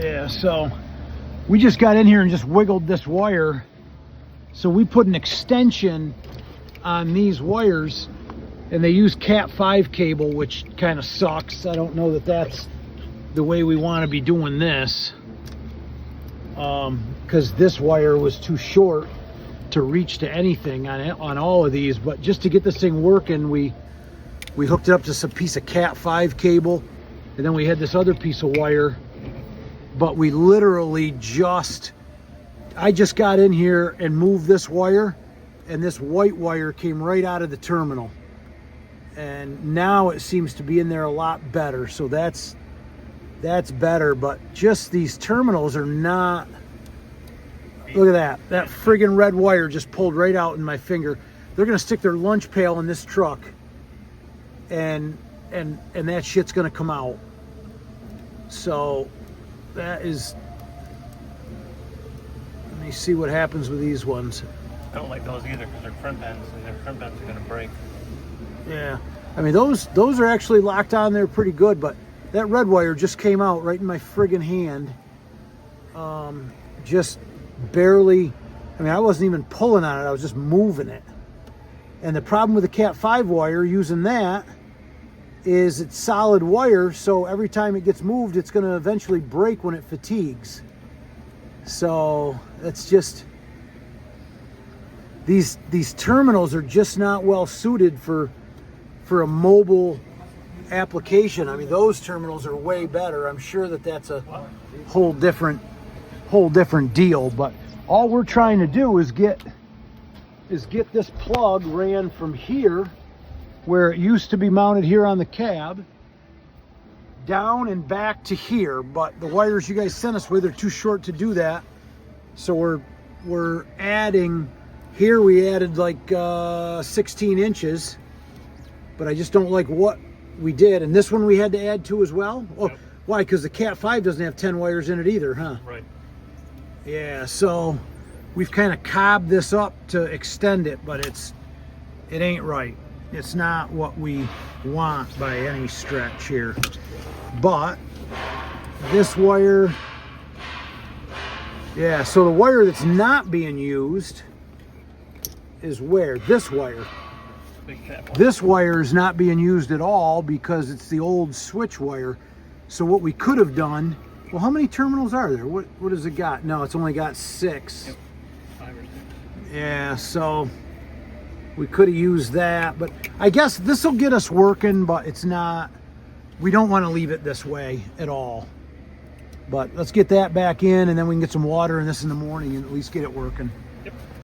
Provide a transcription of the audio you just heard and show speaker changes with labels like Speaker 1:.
Speaker 1: Yeah, so we just got in here and just wiggled this wire. So we put an extension on these wires, and they use Cat 5 cable, which kind of sucks. I don't know that that's the way we want to be doing this, because this wire was too short to reach to anything on all of these. But just to get this thing working, we hooked it up to some piece of Cat 5 cable, and then we had this other piece of wire. But we literally I just got in here and moved this wire, and this white wire came right out of the terminal, and now it seems to be in there a lot better. So that's better. But just these terminals are not. Look at that friggin' red wire just pulled right out in my finger. They're gonna stick their lunch pail in this truck, and that shit's gonna come out. So that is, let me see what happens with these ones.
Speaker 2: I don't like those either because they're front ends, and their front ends are going to break.
Speaker 1: Yeah, I mean those are actually locked on there pretty good, but that red wire just came out right in my friggin' hand. Just barely. I mean, I wasn't even pulling on it, I was just moving it. And the problem with the Cat 5 wire, using that, is it's solid wire, so every time it gets moved, it's going to eventually break when it fatigues. So that's just, these terminals are just not well suited for a mobile application. I mean, those terminals are way better. I'm sure that that's a whole different deal, but all we're trying to do is get this plug ran from here, where it used to be mounted here on the cab, down and back to here. But the wires you guys sent us with are too short to do that. So we're adding, here we added like 16 inches, but I just don't like what we did. And this one we had to add to as well? Oh, yep. Why? Because the Cat 5 doesn't have 10 wires in it either, huh?
Speaker 2: Right.
Speaker 1: Yeah, so we've kind of cobbed this up to extend it, but it ain't right. It's not what we want by any stretch here. But this wire, yeah, so the wire that's not being used is where? This wire. This wire is not being used at all because it's the old switch wire. So what we could have done, well, how many terminals are there? What has it got? No, it's only got 6.
Speaker 2: Yep. 5 or 6.
Speaker 1: Yeah, so we could have used that, but I guess this will get us working, but it's not, we don't want to leave it this way at all. But let's get that back in, and then we can get some water in this in the morning and at least get it working.